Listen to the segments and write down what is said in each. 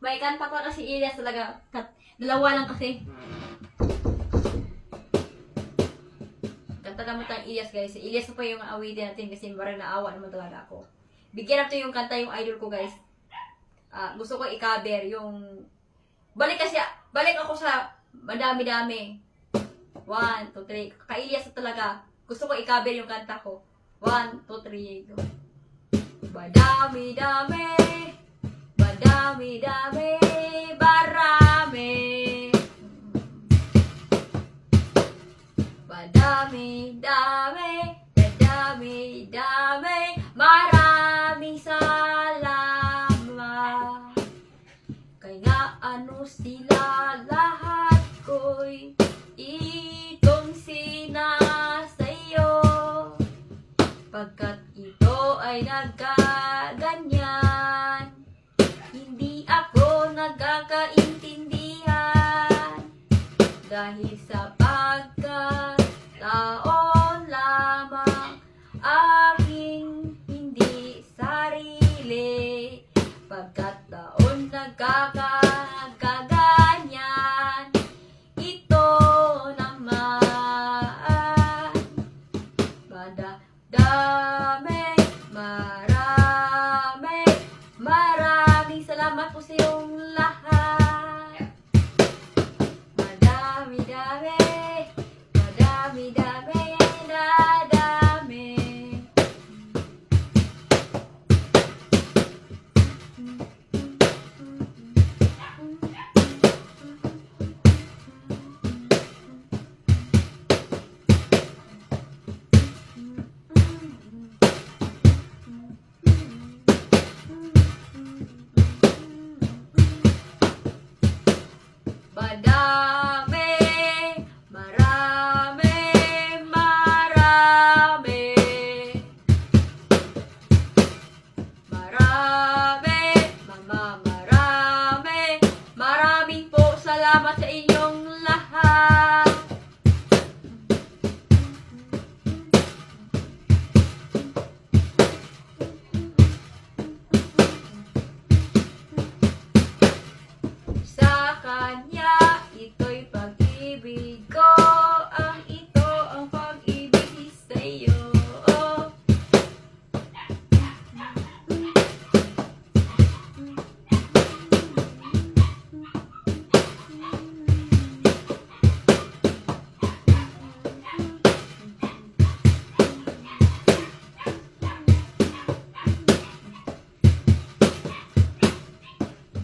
May kanta pa kasi Elias talaga. Dalawa lang kasi. Kanta naman tayong Elias guys. Si Elias na pa yung awitin natin kasi parang naawa naman talaga ako. Bigyan natin yung kanta yung idol ko guys. Gusto ko i-cover yung... Balik ako sa madami-dami. 1, 2, 3. Ka-Elias na talaga. Gusto ko i-cover yung kanta ko. 1, 2, 3, go. Madami-dami. Madami-dami, barami. Madami-dami, madami-dami, maraming salamat. Kaya ano sila lahat ko'y itong sinasayo. Pagkat ito ay nagkaganyan, hindi ako nagkakaintindihan. Dahil sa pagkataon lamang aking hindi sarili. Pagkataon nagkakaganyan, ito naman. Madami, marami, maraming salamat po sa iyong lahat. Madami-dami, madami-dami, dadami. Madami, marami, marami. Marami, marami. Maraming po salamat sa inyong lahat. Sa kanya, ito'y pag-ibig ko. Ito ang pag-ibig sa'yo.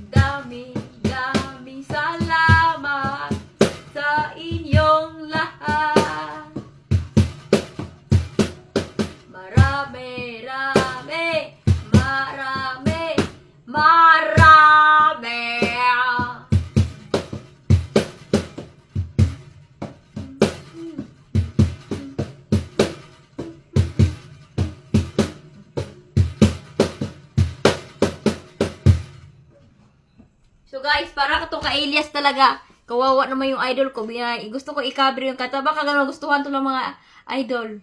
Dami-daming salamat sa inyong lahat. Marami, rami, marami, marami. So guys, para ka to ka-Elias talaga. Kawawa naman yung idol ko. Gusto ko i-cover yung kanta. Baka gustuhan to ng mga idol.